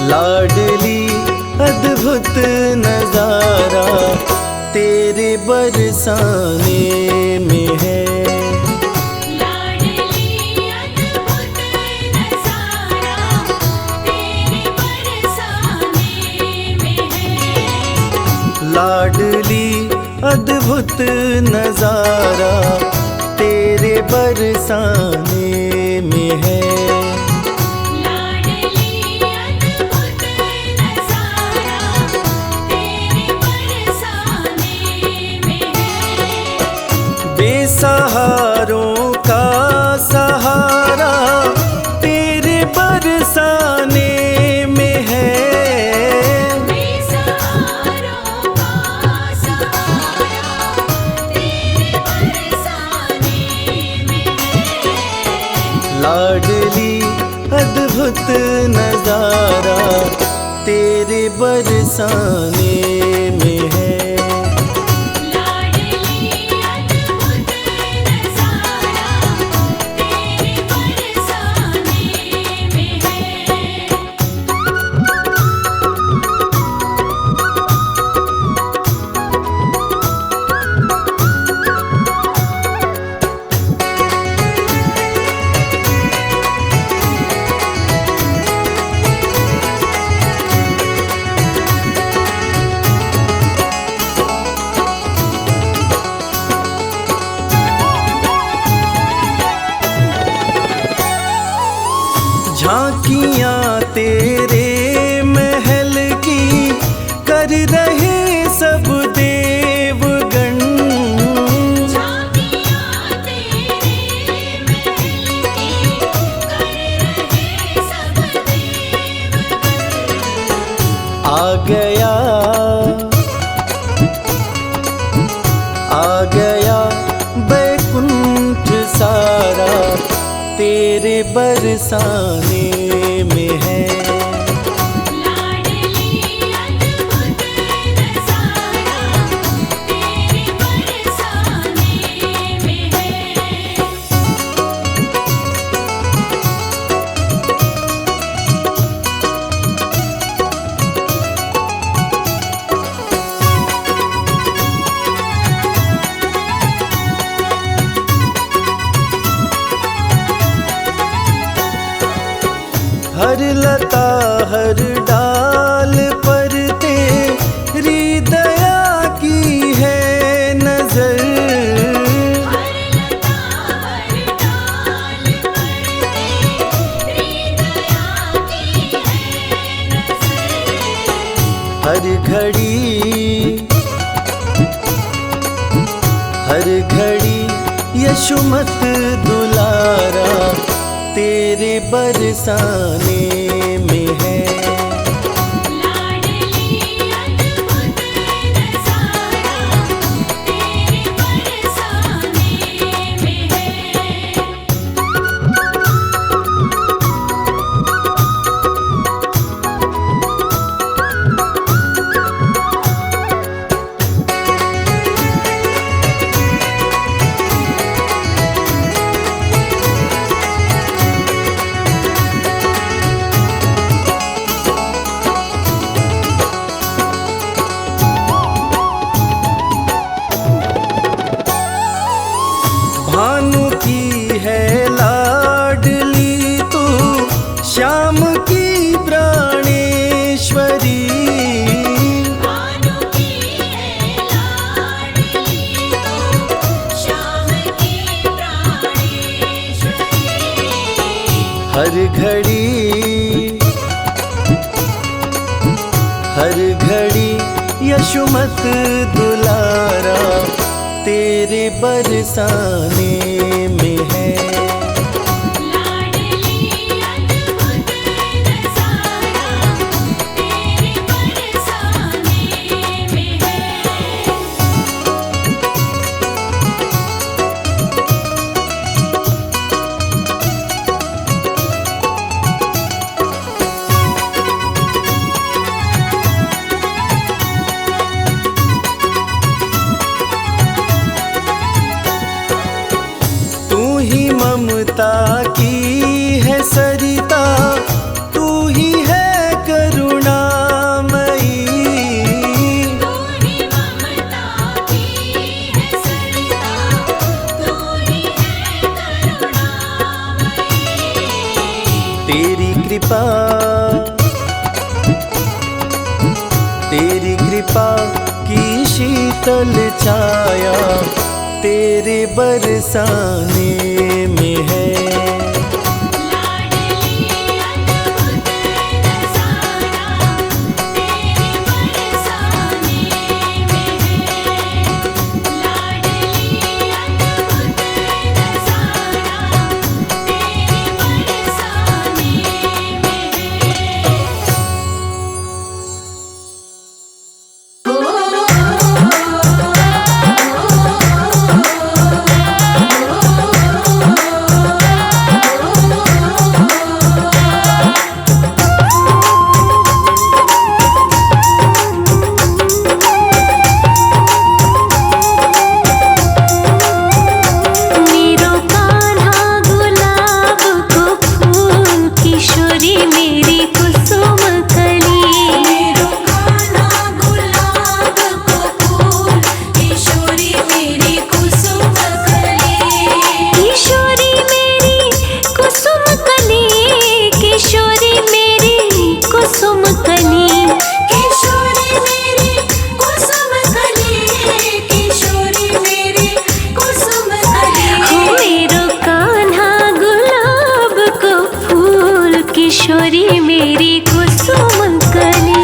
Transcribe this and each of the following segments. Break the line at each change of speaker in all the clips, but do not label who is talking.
लाडली अद्भुत नजारा तेरे बरसाने में है।
लाडली अद्भुत नजारा तेरे बरसाने में है।
लाडली अद्भुत नजारा तेरे बरसाने में है। बेसहारों का सहारा तेरे बरसाने में है।
बेसहारों का सहारा तेरे बरसाने में है।
लाडली अद्भुत नजारा तेरे बरसाने में है। झांकियां तेरे महल की कर रहे सब देवगण।
झांकियां तेरे महल की कर रहे सब देवगण।
आ गया बैकुंठ सारा तेरे बरसाने में है।
लाडली अद्भुत नजारा तेरे बरसाने में है।
हर लता हर डाल पर तेरी दया की है नजर।
हर लता हर डाल पर तेरी दया की है नजर।
हर घड़ी यशोमत दुलारा तेरे बरसाने में है।
लाडली अद्भुत नजारा तेरे बरसाने में है।
भानु की है लाडली तू श्याम की प्राणेश्वरी।
भानु की है लाडली तू श्याम की प्राणेश्वरी।
हर घड़ी यशोमत दुलारा तेरे बरसाने में है।
लाडली अद्भुत नजारा तेरे बरसाने में है। ममता की है सरिता तू ही है करुणा
कृपा, तेरी कृपा की शीतल छाया तेरे बरसाने में है।
लाडली अद्भुत नज़ारा तेरे बरसाने में है। लाडली अद्भुत नज़ारा तेरे बरसाने में मेरो कान्हा गुलाब को फूल किशोरी मेरी कुसुम कली। मेरो कान्हा गुलाब को फूल किशोरी मेरी कुसुम कली। किशोरी मेरी कुसुम कली, किशोरी मेरी कुसुम कली। किशोरी मेरी कुसुम कली, किशोरी मेरी कुसुम कली। हो मेरो कान्हा गुलाब को फूल किशोरी मेरी कुसुम कली।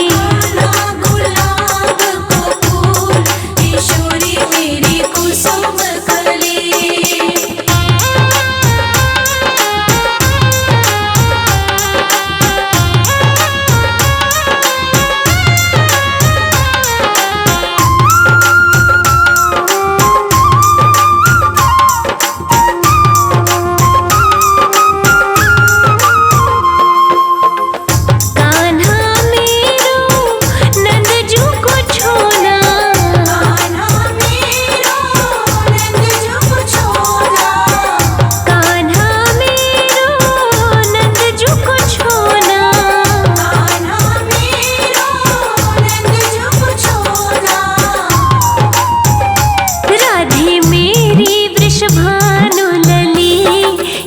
कान्हा गुलाब को फूल किशोरी मेरी कुसुम कली। कान्हा मेरो नंदजू को छोना। कान्हा मेरो नंदजू को छोना। कान्हा मेरो नंदजू को छोना। कान्हा मेरो नंदजू को छोना। राधे मेरी वृषभानु लली,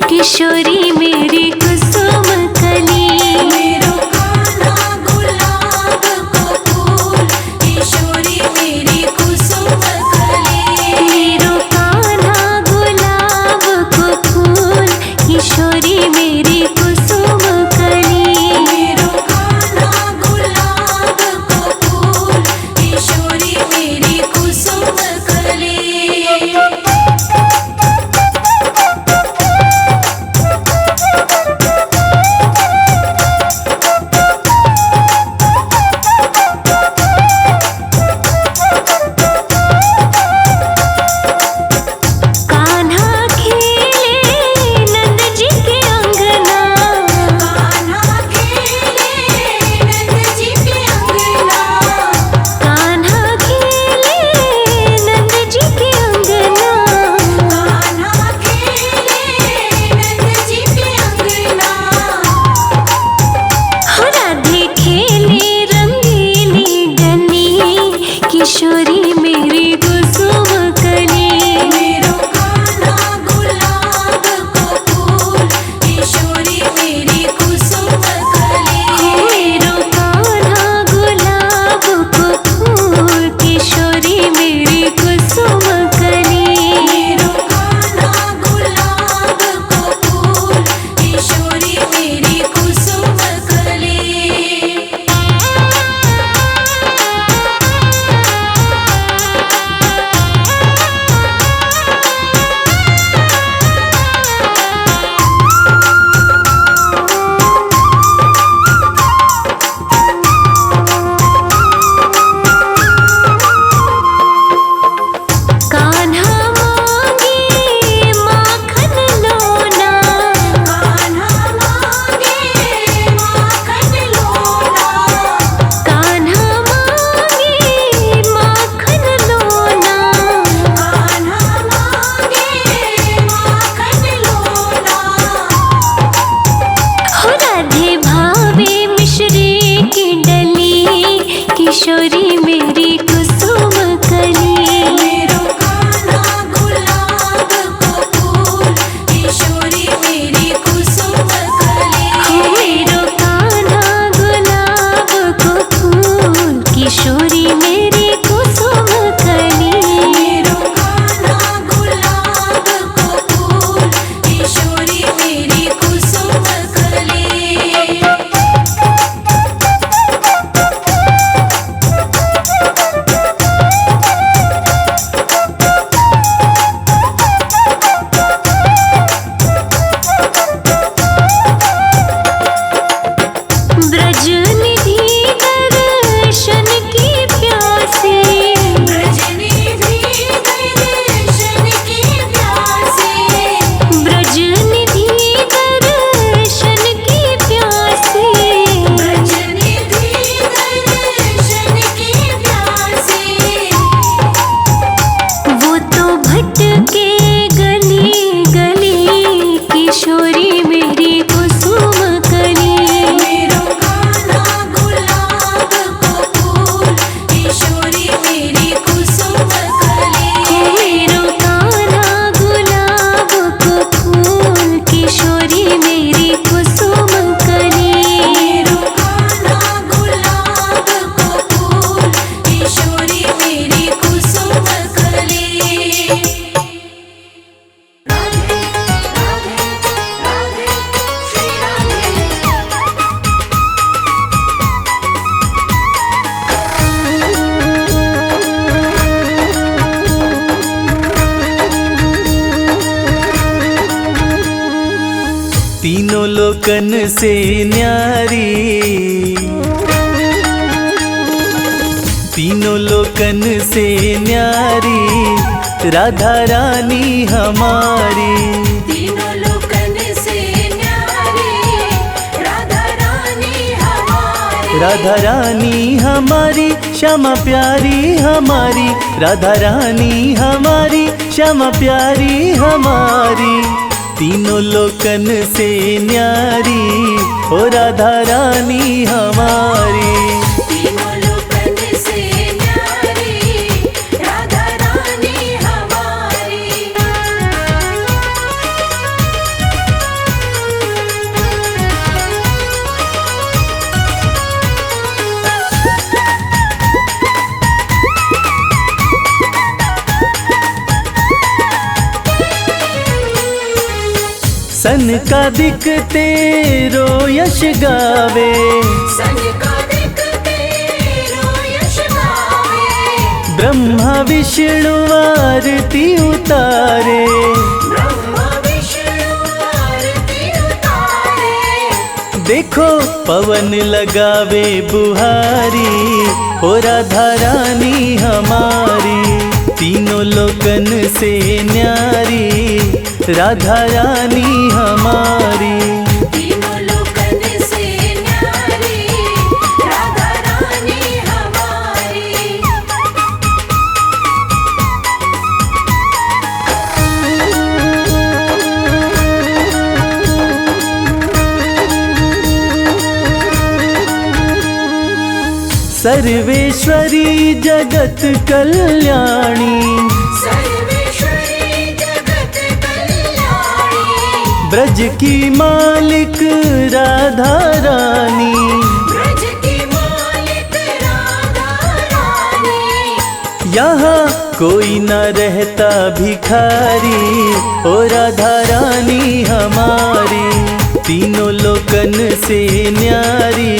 किशोरी मेरी कुसुम कली। मेरो कान्हा गुलाब को फूल किशोरी मेरी कुसुम कली। मेरो कान्हा गुलाब को फूल किशोरी मेरी कुसुम कली। मेरो कान्हा गुलाब को फूल किशोरी मेरी कुसुम कली।
तीनों लोकन से न्यारी, तीनों लोकन से न्यारी राधा रानी हमारी।
तीनों लोकन से न्यारी राधा रानी हमारी।
राधा रानी हमारी श्यामा प्यारी हमारी, राधा रानी हमारी श्यामा प्यारी हमारी। तीनों लोकन से न्यारी ओ राधा रानी हमारी।
तीनों लोकन से न्यारी राधा रानी हमारी।
सन का दिखते रो यश गावे,
सन का दिखते रो यश गावे।
ब्रह्मा विष्णु आरती उतारे,
ब्रह्मा विष्णु आरती उतारे।
देखो पवन लगावे बुहारी ओ राधा रानी हमारी। तीनों लोकन से न्यारी राधा रानी हमारी।
तीनों लोकन से न्यारी राधा रानी हमारी।
सर्वेश्वरी जगत कल्याणी,
सर्वेश्वरी जगत कल्याणी।
ब्रज की मालिक राधा रानी।
ब्रज की मालिक राधा रानी।
यहाँ कोई न रहता भिखारी ओ राधा रानी हमारी। तीनों लोकन से न्यारी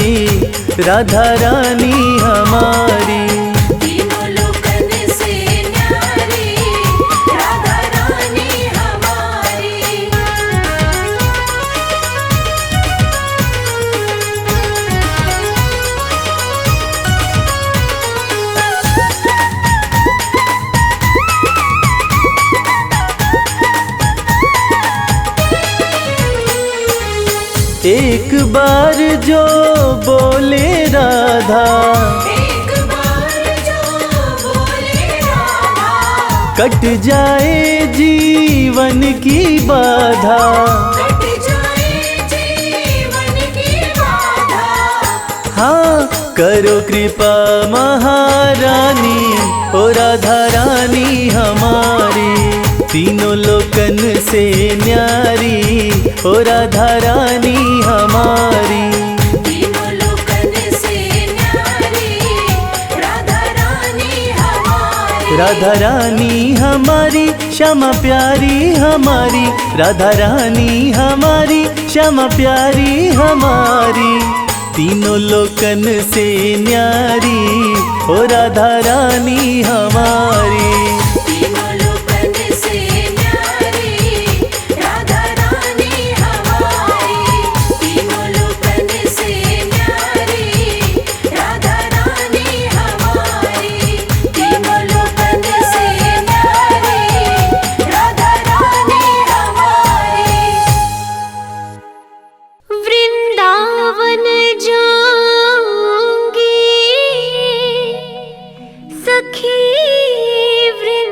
राधा रानी हमारी।
तीनों लोकन से न्यारी राधा रानी हमारी।
एक बार जो बोले राधा,
एक बार जो बोले राधा।
कट जाए जीवन की बाधा।
कट जाए जीवन की बाधा।
हाँ करो कृपा महारानी ओ राधा रानी हमारी। तीनों लोकन से न्यारी ओ राधा रानी हमारी।
तीनों लोकन से न्यारी राधा रानी हमारी।
राधा रानी हमारी श्यामा प्यारी हमारी, राधा रानी हमारी श्यामा प्यारी हमारी। तीनों लोकन से न्यारी ओ राधा रानी हमारी।
तीनों लोकन से न्यारी राधा रानी हमारी। तीनों लोकन से न्यारी राधा रानी हमारी। तीनों लोकन से न्यारी राधा रानी हमारी। वृंदावन जाऊंगी सखी वृंदावन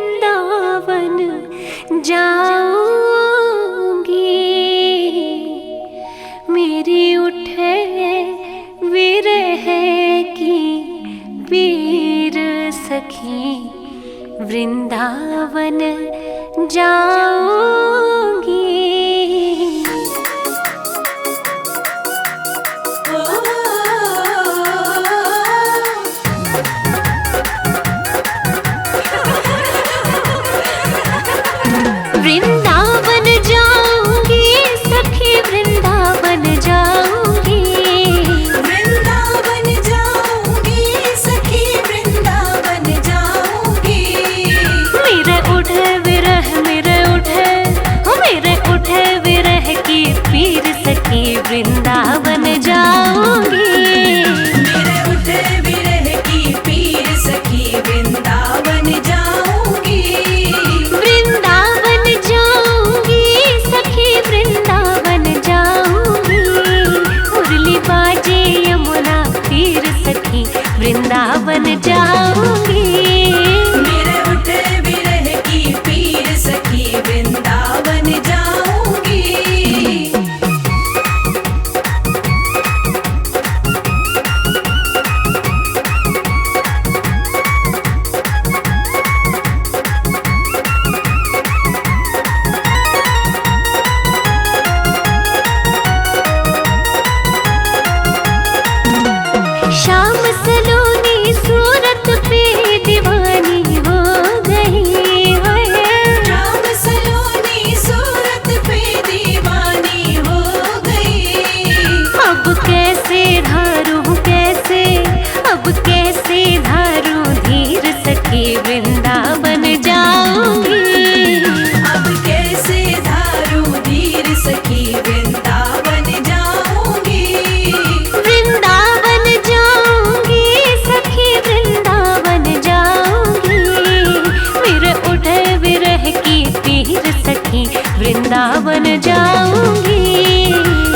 वृंदावन जाऊंगी।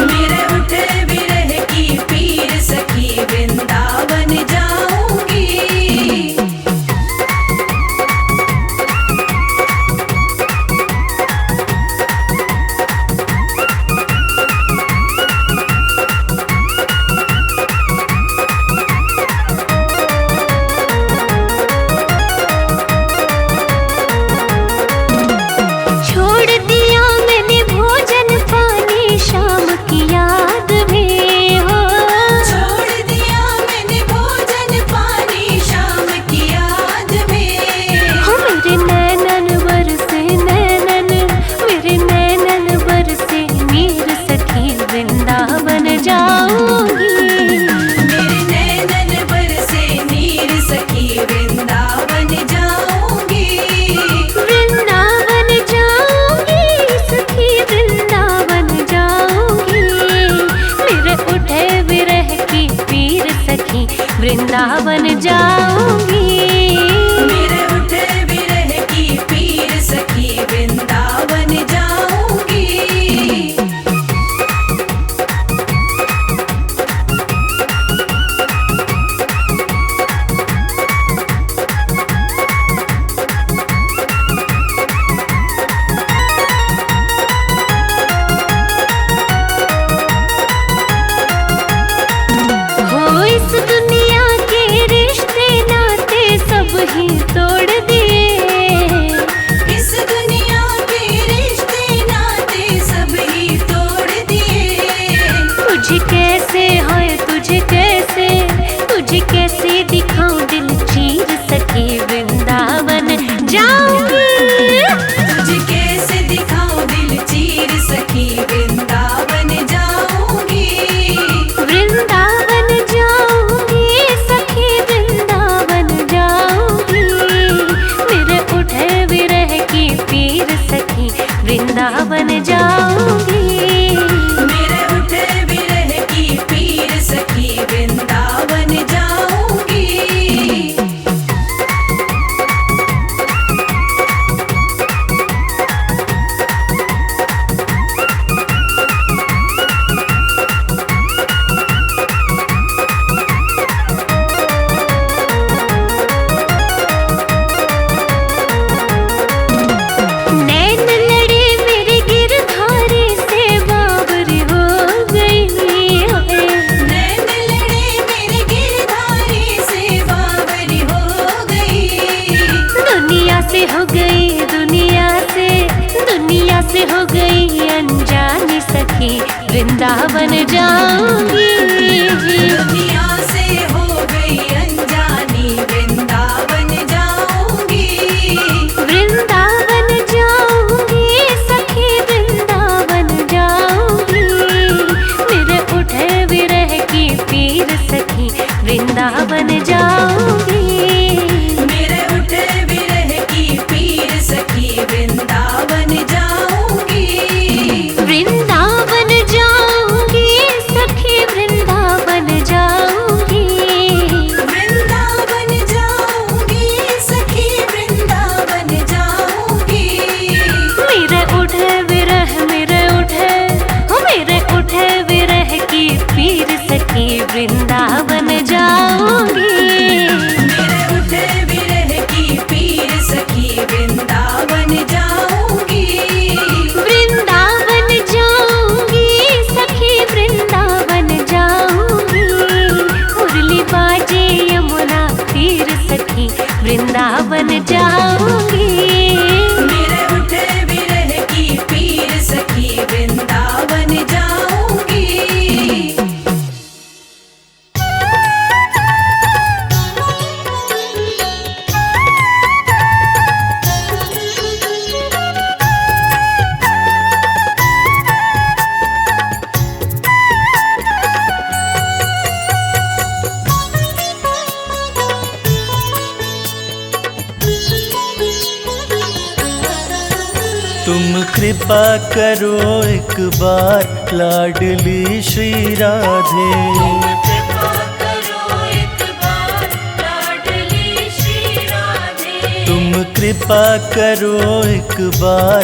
मेरे उठे विरह की पीर सखी वृंदावन जाऊंगी।
छोड़ दिया मैंने भोजन पानी शाम की याद में हो।
छोड़ दिया मैंने भोजन पानी शाम की याद में।
हो मेरे नैनन बरसे नैनन, मेरे नैनन बरसे नीर सखी वृंदावन जाऊंगी।
मेरे नैनन बरसे नीर सखी वृंदावन जाऊंगी।
वृंदावन जाऊंगी सखी वृंदावन जाऊंगी। मेरे उठे विरह की पीर सखी वृंदावन जाऊंगी।
मेरे उठे विरह की पीर सखी वृंदावन जाऊंगी।
हो इस दुनिया के रिश्ते नाते सब ही तोड़ दिए।
इस दुनिया के रिश्ते नाते सब ही तोड़ दिए।
तुझे कैसे है तुझे कैसे दिखाऊं दिल चीर सखी वृंदावन जाऊंगी।
तुझे कैसे दिखाऊं दिल चीर सखी वृंदावन जाऊंगी।
वृंदावन जाऊंगी सखी वृंदावन जाऊंगी। मेरे उठे विरह की पीर सखी वृंदावन जाऊंगी।
मेरे उठे विरह की पीर सखी वृंदावन जाऊंगी।
नैन लड़े मेरे गिरधारी से बावरी हो गई है।
नैन लड़े मेरे गिरधारी से बावरी हो गई।
दुनिया से हो गई अनजानी सखी वृंदावन जाऊंगी।
दुनिया से हो गई अनजानी वृंदावन जाऊंगी।
वृंदावन जाऊंगी सखी वृंदावन जाऊंगी। मेरे उठे विरह की पीर सखी वृंदावन जाऊंगी।
मेरे उठे विरह की पीर सखी वृंदावन जाऊंगी।
वृंदावन जाऊंगी सखी वृंदावन जाऊंगी।
वृंदावन जाऊंगी सखी वृंदावन जाऊंगी।
मेरे उठे विरह की पीर सखी वृंदावन जाऊंगी।
मेरे उठे विरह की पीर सखी वृंदावन जाऊंगी।
वृंदावन जाऊंगी सखी वृंदावन जाऊंगी। मुरली बाजे यमुना तीर सखी वृंदावन जाऊंगी।
मेरे उठे विरह की पीर सखी वृंदावन जाऊंगी।
तुम कृपा करो एक बार लाडली श्री राधे। तुम कृपा करो एक बार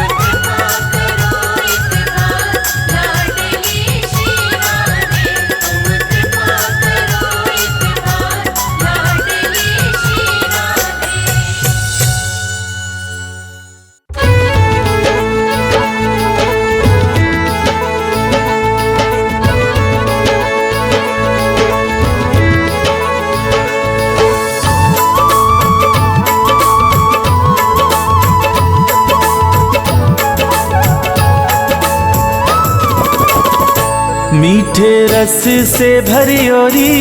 कृपा करो एक बार लाडली श्री राधे तुम
मीठे रस से भरी ओरी,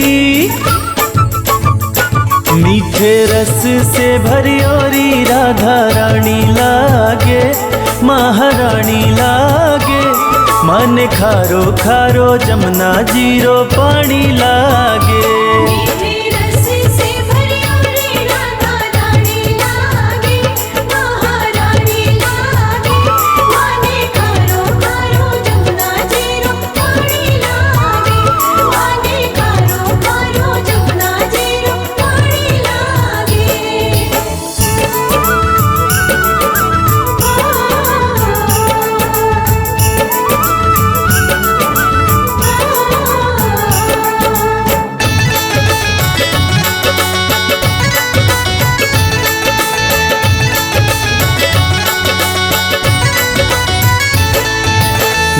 मीठे रस से भरी ओरी राधा रानी लागे, महारानी लागे। मन खारो खारो जमुना जीरो पानी लागे।
मीठे रस से भरी ओरी राधा रानी लागे, महारानी लागे। माने खारो खारो जमुना जीरो पानी लागे, माने खारो खारो जमुना जीरो पानी लागे।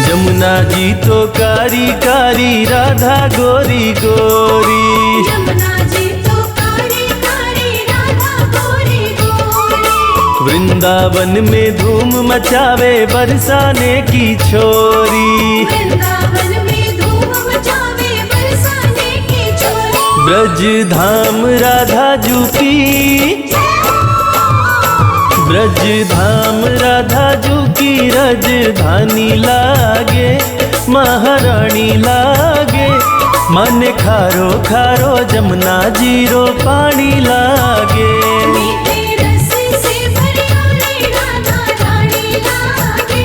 जमुना जी तो कारी कारी राधा गोरी गोरी।
जमुना जी तो कारी कारी राधा गोरी गोरी।
वृंदावन में धूम मचावे बरसाने की छोरी।
वृंदावन में धूम मचावे बरसाने की छोरी।
ब्रज धाम राधा जू की, ब्रज धाम राधा जू की राजधानी लागे, महारानी लागे। मन खारो खारो जमुना जीरो पानी लागे।
मीठे रस से भरी ओरी राधा रानी लागे,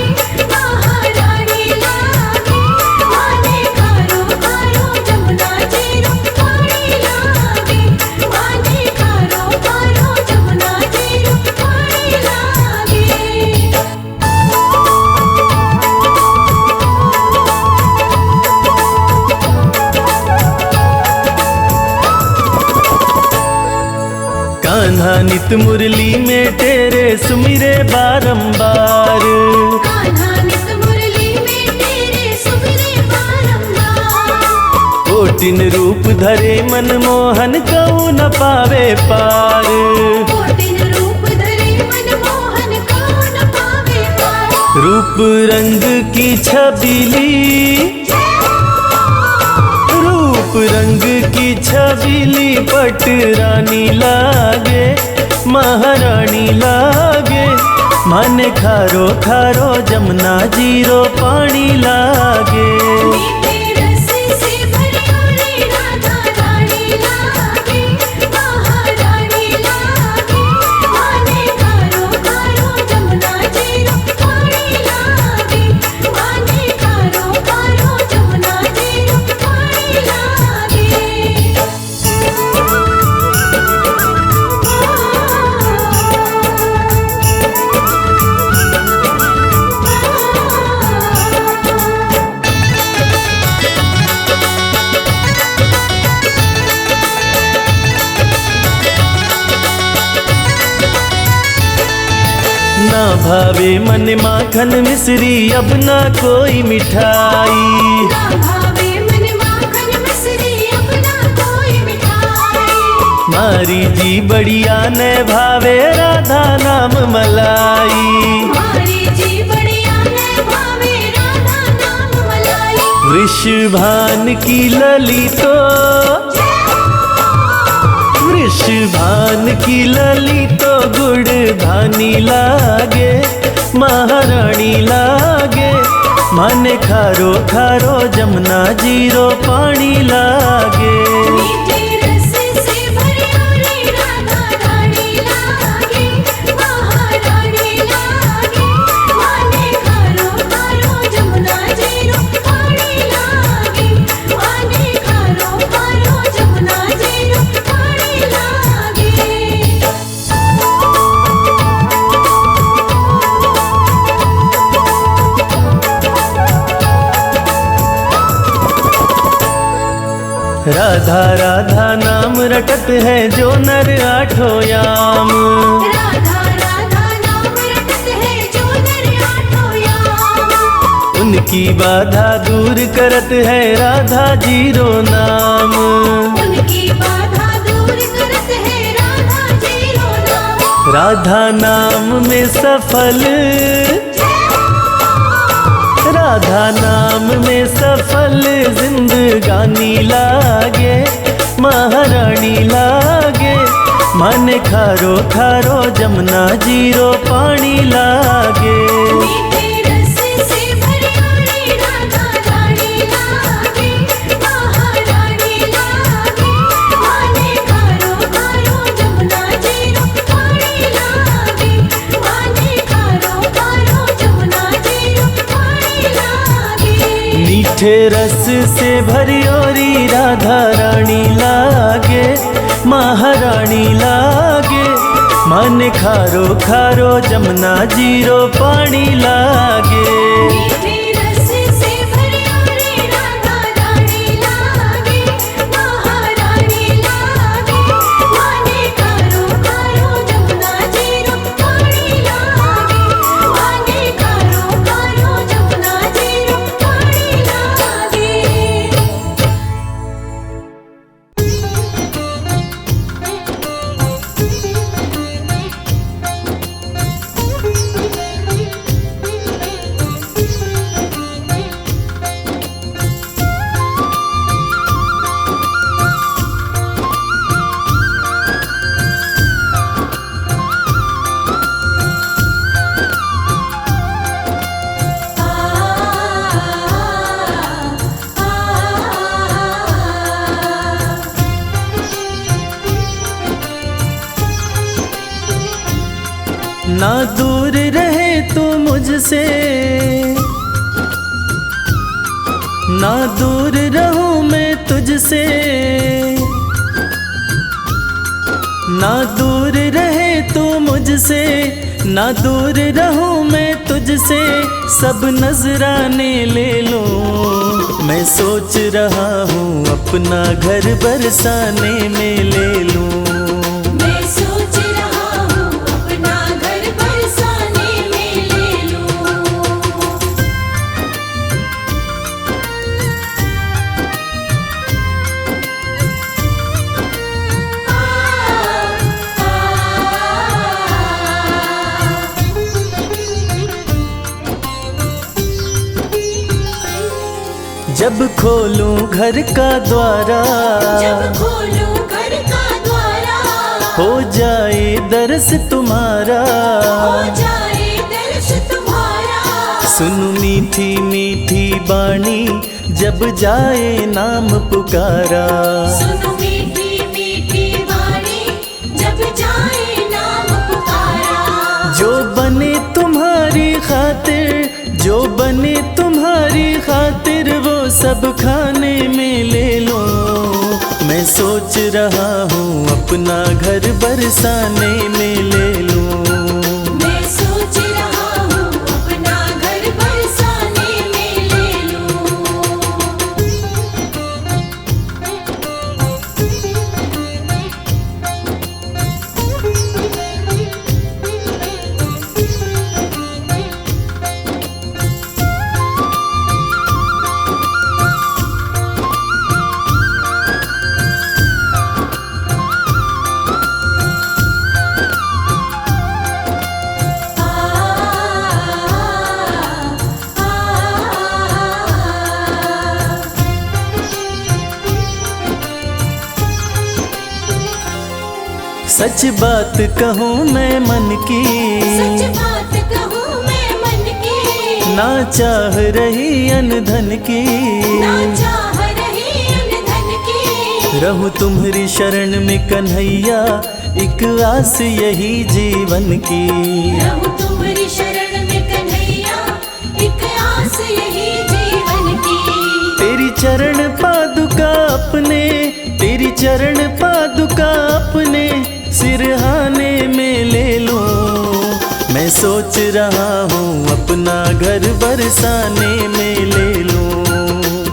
महारानी लागे। माने खारो खारो जमुना जीरो पानी लागे, माने खारो खारो जमुना जीरो पानी लागे।
कान्हा नित मुरली में तेरे सुमिरे बारंबार।
कान्हा नित मुरली में तेरे सुमिरे बारंबार।
कोटिन रूप धरे मनमोहन कऊ न पावे पार।
कोटिन रूप धरे मनमोहन कऊ न पावे पार।
रूप रंग की छबीली, रूप रंग की छबीली पट रानी लागे, महारानी लागे। मन खारो खारो जमुना जीरो पानी लागे।
मीठे रस से भरी ओरी राधा रानी लागे, महारानी लागे। माने खारो खारो जमुना जीरो पानी लागे, माने खारो खारो जमुना जीरो पानी लागे।
ना भावे मन माखन मिश्री अब ना कोई मिठाई।
ना भावे मन माखन मिश्री अब ना कोई मिठाई।
मारी जी बढ़िया न भावे राधा नाम मलाई।
हमारी जी बढ़िया न भावे राधा नाम मलाई।
वृषभान की लली तो, वृषभान की लली तो गुड़ धानी लागे, महारानी लागे। मन खारो खारो जमुना जीरो पानी लागे।
मीठे रस से भरी ओरी राधा रानी लागे, महारानी लागे। माने खारो खारो जमुना जीरो पानी लागे, माने खारो खारो जमुना जीरो पानी लागे।
राधा राधा नाम रटत है जो नर आठों याम।
राधा राधा नाम रटत है जो नर आठों याम।
उनकी बाधा दूर करत है राधा जीरो नाम।
उनकी बाधा दूर करत है राधा जीरो नाम।
राधा नाम में सफल, राधा नाम में सफल जिंदगानी लागे, महारानी लागे। मन खारो खारो जमुना जीरो पानी लागे।
मीठे रस से भरियोरी राधा रानी लागे, महारानी लागे। माने खारो खारो जमुना जीरो पानी लागे, माने खारो खारो जमुना जीरो पानी लागे।
मीठे रस से भरियोरी राधा रानी लागे, महारानी लागे। मन खारो खारो जमुना जीरो पानी लागे।
मीठे रस से भरियोरी राधा रानी लागे, महारानी लागे। माने खारो खारो जमुना जीरो पानी लागे, माने खारो खारो जमुना जीरो पानी लागे।
ना दूर रहे तू मुझसे, ना दूर रहूं मैं तुझसे। ना दूर रहे तू मुझसे, ना दूर रहूं मैं तुझसे। सब नजराने ले लो, मैं सोच रहा हूँ अपना घर बरसाने में ले लूं।
मैं सोच रहा हूँ अपना घर बरसाने में ले लूं।
जब खोलूं घर का द्वारा,
जब खोलूं घर का द्वारा,
हो जाए दर्श तुम्हारा।
हो जाए दर्श तुम्हारा।
सुनु मीठी मीठी बाणी, जब जाए नाम पुकारा।
सुनो मीठी मीठी वाणी, जब जाए नाम पुकारा।
जो बने तुम्हारी खातिर, जो बने तुम्हारी खातिर, वो सब खाने में ले लो। मैं सोच रहा हूँ अपना घर बरसाने में ले लूं।
मैं सोच रहा हूँ अपना घर बरसाने में ले लूं।
सच बात कहूँ मैं मन की,
सच बात कहूँ मैं मन की।
ना चाह रही अनधन की,
ना चाह रही अनधन की।
रहूं तुम्हारी शरण में कन्हैया, एक आस यही जीवन की।
रहूं तुम्हारी शरण में कन्हैया, एक आस यही जीवन की।
तेरी चरण पादुका अपने, तेरी चरण पादुका अपने सिरहाने में ले लूं। मैं सोच रहा हूँ अपना घर बरसाने में ले लूं।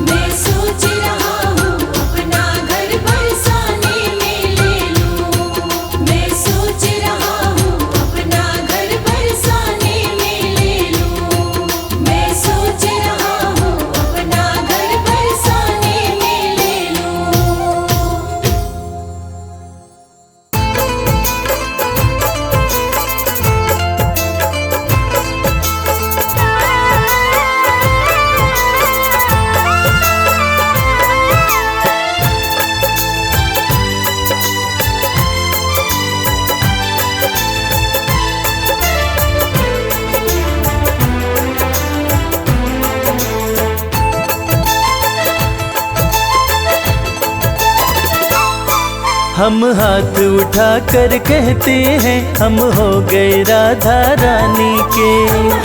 मैं सोच रहा हूँ अपना घर बरसाने में ले लूं। मैं सोच रहा हूँ अपना घर बरसाने में ले लूं। मैं सोच रहा हूँ अपना घर बरसाने में ले लूं।
हम हाथ उठा कर कहते हैं हम हो गए राधा रानी के।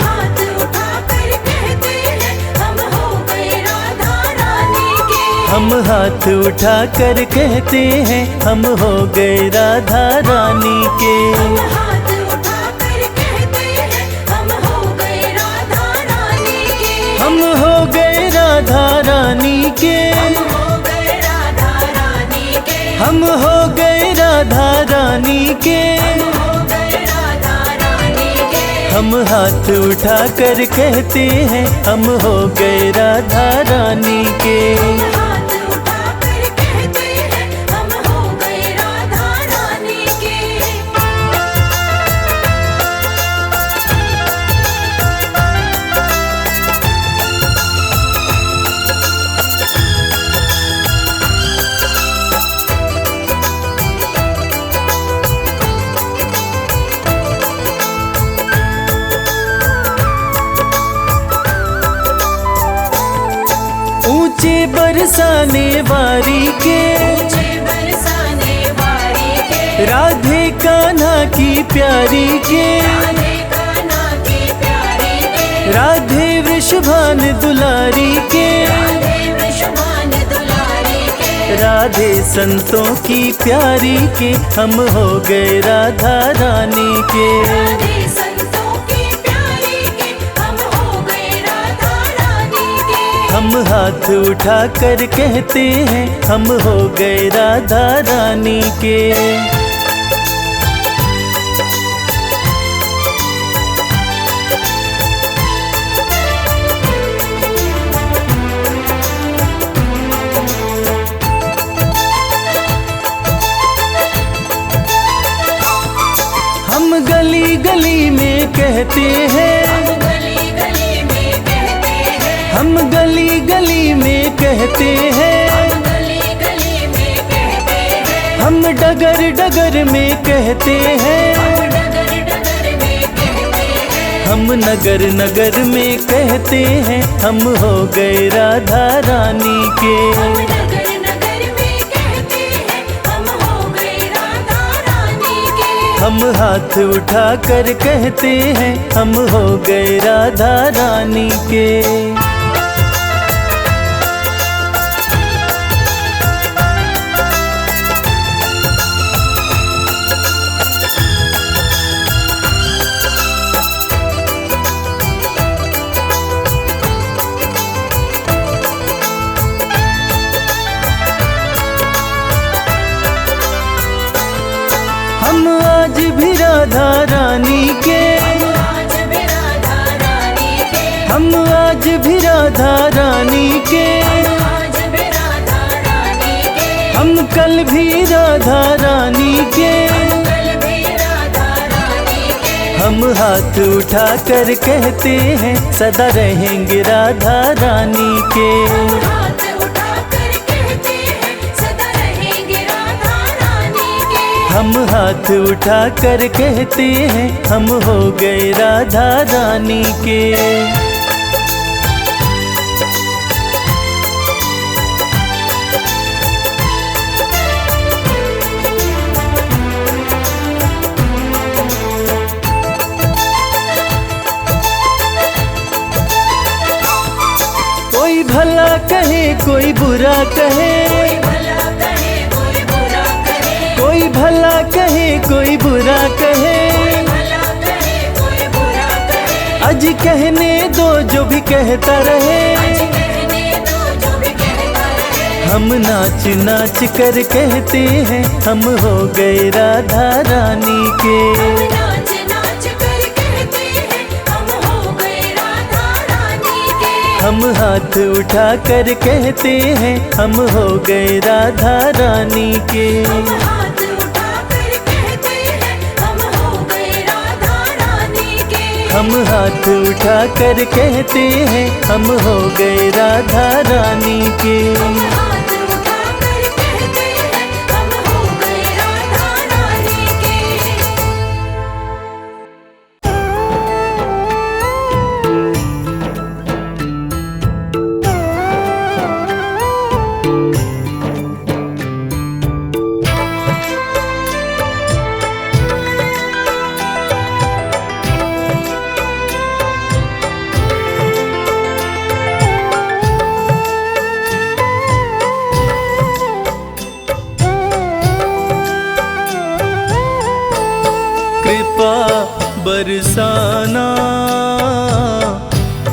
हाथ उठाकर कहते हैं हम हो गए राधा रानी के।
हम हाथ उठा कर कहते हैं हम हो गए राधा रानी के।
हाथ उठाकर कहते हैं हम हो गए राधा रानी के।
हम हो गए राधा रानी के।
हो गए राधा रानी के।
हम हो गए राधा रानी के।
हो गए राधा रानी के।
हम हाथ उठा कर कहते हैं हम हो गए राधा रानी के।
हाथ उठाकर कहते हैं हम हो गए राधा रानी के।
ऊंचे बरसाने वारी के
ऊंचे बरसाने वारी के।
राधे कान्हा की प्यारी के।
राधे कान्हा की प्यारी के।
राधे वृषभान दुलारी के।
राधे वृषभान दुलारी के।
राधे संतों की प्यारी के हम हो गए राधा रानी के।
राधे संतों की प्यारी के हम हो गए राधा रानी के।
हम हाथ उठा कर कहते हैं हम हो गए राधा रानी के। हम गली गली में कहते हैं
गली गली में कहते हैं।
हम गली गली में कहते हैं।
गली गली में कहते हैं।
हम डगर डगर में कहते हैं।
डगर डगर में कहते हैं।
हम नगर नगर में कहते हैं हम हो गए राधा रानी के।
नगर नगर में कहते हैं हम हो गए राधा रानी के।
हम हाथ उठा कर कहते हैं हम हो गए राधा रानी के। हम आज भी राधा रानी के।
आज भी राधा रानी के।
हम आज भी राधा रानी के।
आज भी राधा रानी के।
हम कल भी राधा रानी के।
कल भी राधा रानी के।
हम हाथ उठा कर कहते हैं सदा रहेंगे राधा रानी के।
हाथ उठाकर कहते हैं सदा रहेंगे राधा रानी के।
हम हाथ उठा कर कहते हैं हम हो गए राधा रानी के। कोई भला कहे कोई बुरा कहे।
भला कहे कोई बुरा कहे।
कोई भला कहे कोई बुरा कहे।
भला कहे कोई बुरा कहे।
आज कहने दो जो भी कहता रहे।
कहने दो जो भी कहता रहे।
हम नाच नाच कर कहते हैं हम हो गए राधा रानी के।
नाच नाच कर कहते हैं हम हो गए राधा रानी के।
हम हाथ उठा कर कहते हैं हम हो गए राधा रानी के।
हाथ उठाकर कहते हैं हम हो गए राधा रानी के।
हम हाथ उठा कर कहते हैं हम हो गए राधा रानी के।
हाथ उठाकर कहते हैं हम हो गए राधा रानी के।
बरसाना,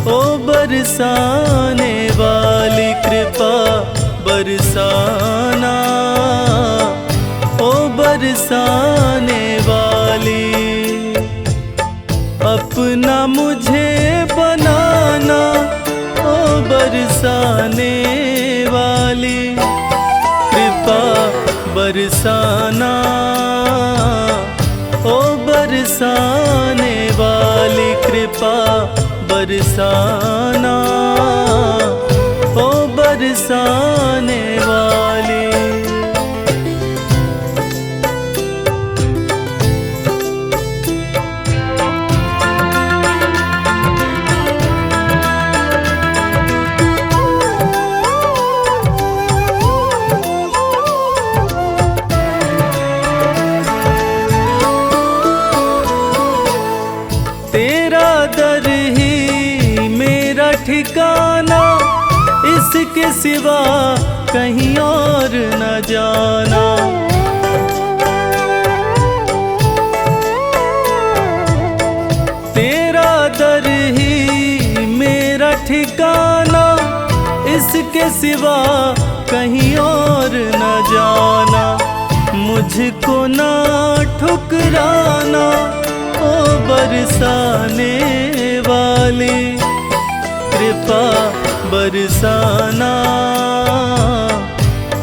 ओ बरसाने वाली कृपा बरसाना, ओ बरसाने वाली। अपना मुझे बनाना, ओ बरसाने वाली कृपा बरसाना, ओ बरसाने वाली कृपा बरसाना, ओ बरसाने वाली। तेरा दर ही मेरा ठिकाना, इसके सिवा कहीं और न जाना। तेरा दर ही मेरा ठिकाना, इसके सिवा कहीं और न जाना। मुझको ना ठुकराना, ओ बरसाने वाली कृपा बरसाना,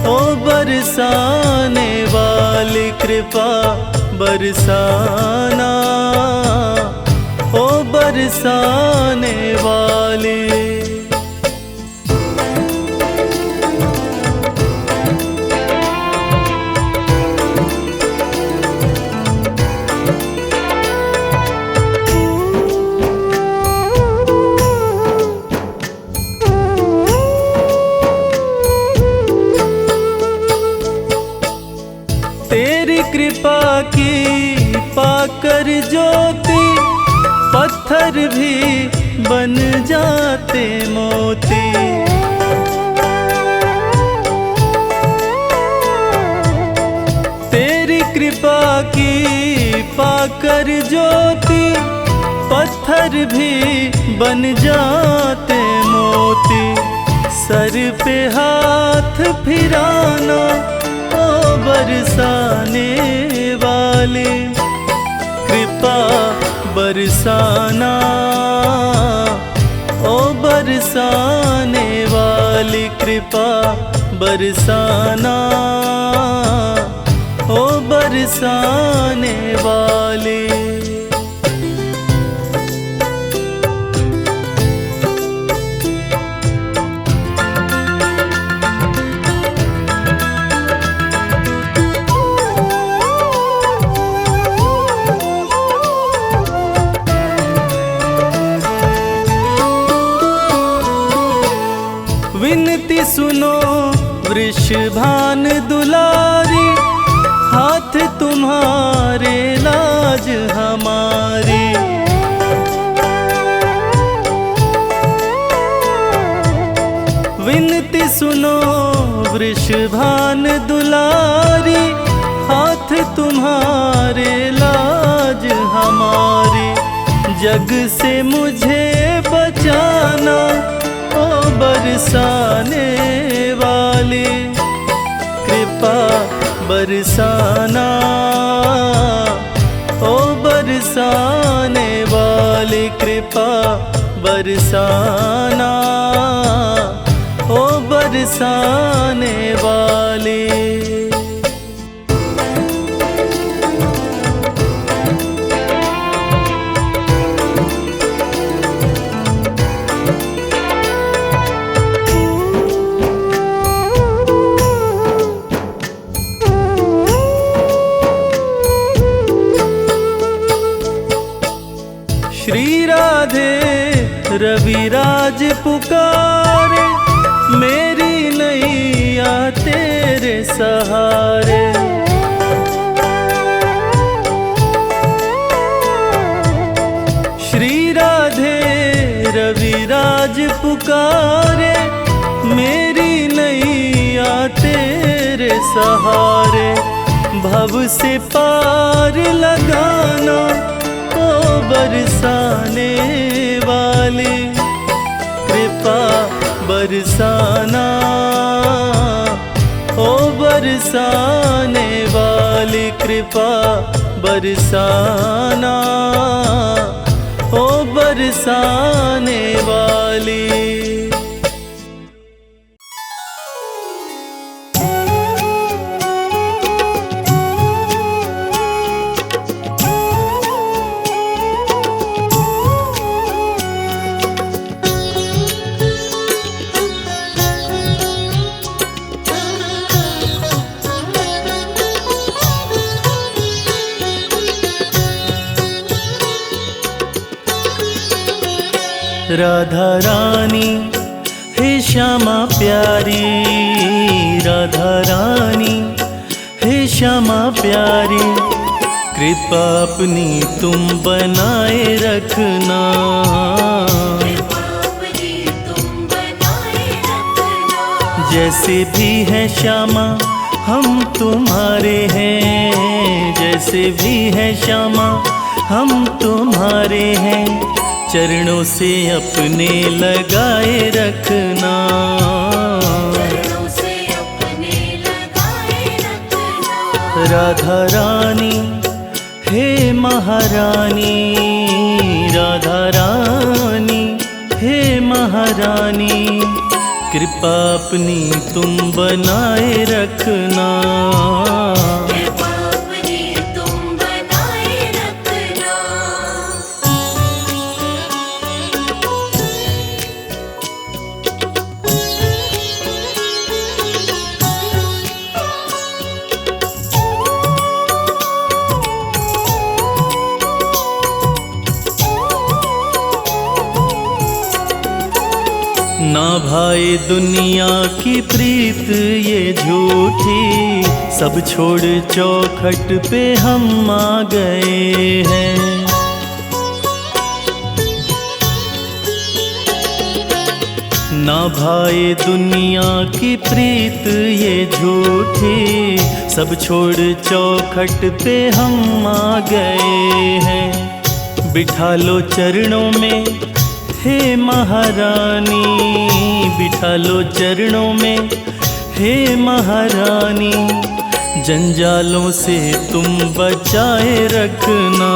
ओ बरसाने वाली कृपा बरसाना, ओ बरसाने वाली। तेरी कृपा की पाकर ज्योति, पत्थर भी बन जाते मोती। तेरी कृपा की पाकर ज्योति, पत्थर भी बन जाते मोती। सर पे हाथ फिराना, ओ बरसाने वाली कृपा बरसाना, ओ बरसाने वाली कृपा बरसाना, ओ बरसाने वाली। विनती सुनो वृषभान दुलारी, हाथ तुम्हारे लाज हमारी। विनती सुनो वृषभान दुलारी, हाथ तुम्हारे लाज हमारी। जग से मुझे बचाना, ओ बरसाने वाली कृपा बरसाना, ओ बरसाने वाली कृपा बरसाना, ओ बरसाने वाली। श्री राधे रविराज पुकारे, मेरी नैया तेरे सहारे। श्री राधे रविराज पुकारे, मेरी नैया तेरे सहारे। भव से पार लगाना, ओ बरसाने वाली कृपा बरसाना, ओ बरसाने वाली कृपा बरसाना, ओ बरसाने वाली। राधा रानी हे श्यामा प्यारी, राधा रानी हे श्यामा प्यारी, कृपा अपनी तुम बनाए रखना, जैसे भी है श्यामा हम तुम्हारे हैं, जैसे भी है श्यामा हम तुम्हारे हैं, चरणों से अपने लगाए रखना, चरणों से अपने लगाए रखना। राधा रानी हे महारानी, राधा रानी हे महारानी, कृपा अपनी तुम बनाए रखना, ना भाई दुनिया की प्रीत ये झूठी, सब छोड़ चौखट पे हम आ गए हैं, ना भाई दुनिया की प्रीत ये झूठी, सब छोड़ चौखट पे हम आ गए हैं, बिठा लो चरणों में हे महारानी, बिठा लो चरणों में हे महारानी, जंजालों से तुम बचाए रखना,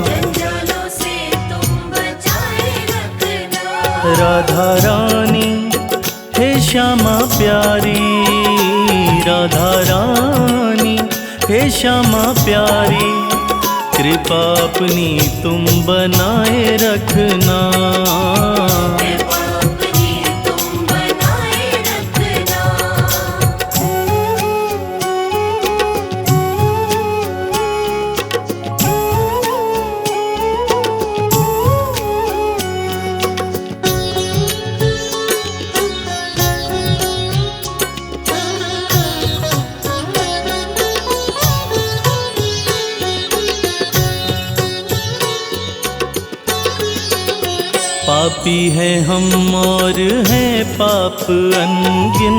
जंजालों से तुम बचाए रखना। राधा रानी हे श्यामा प्यारी, राधा रानी हे श्यामा प्यारी, कृपा अपनी तुम बनाए रखना, कृपा अपनी तुम बनाए रखना। पापी है हम और है पाप अनगिन,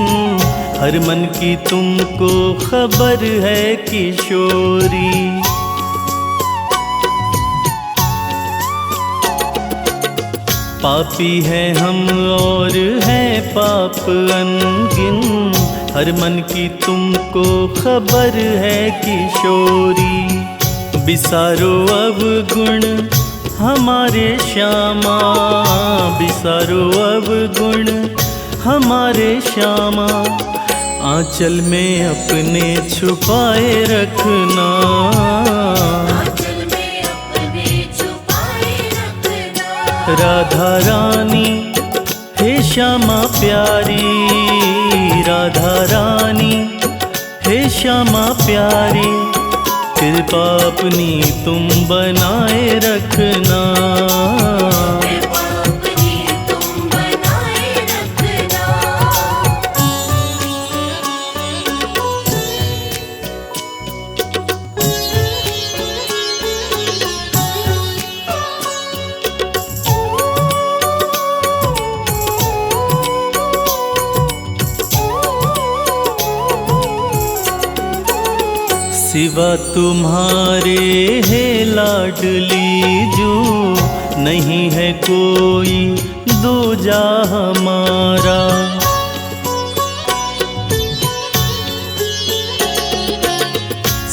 हर मन की तुमको खबर है किशोरी, पापी है हम और है पाप अनगिन, हर मन की तुमको खबर है किशोरी, बिसारो अब गुण हमारे श्यामा, बिसारो अब गुण हमारे श्यामा, आंचल में अपने छुपाए रखना, आंचल में अपने छुपाए रखना। राधा रानी हे श्यामा प्यारी, राधा रानी हे श्यामा प्यारी, कृपा अपनी तुम बनाए रखना, कृपा अपनी तुम बनाए रखना। सिवा तुम्हारे है लाडली जो, नहीं है कोई दूजा हमारा।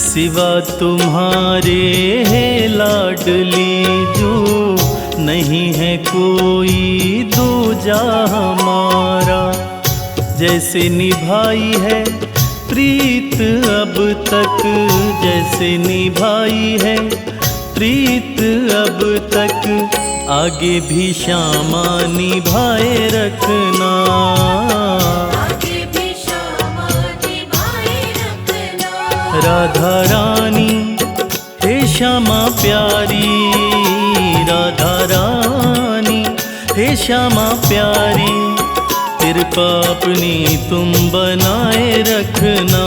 सिवा तुम्हारे है लाडली जो, नहीं है कोई दूजा हमारा। जैसे निभाई है प्रीत अब तक, जैसे निभाई है प्रीत अब तक, आगे भी श्यामा निभाए रखना।
आगे भी श्यामा निभाए रखना।
राधा रानी हे श्यामा प्यारी, राधा रानी हे श्यामा प्यारी, कृपा अपनी तुम बनाए रखना।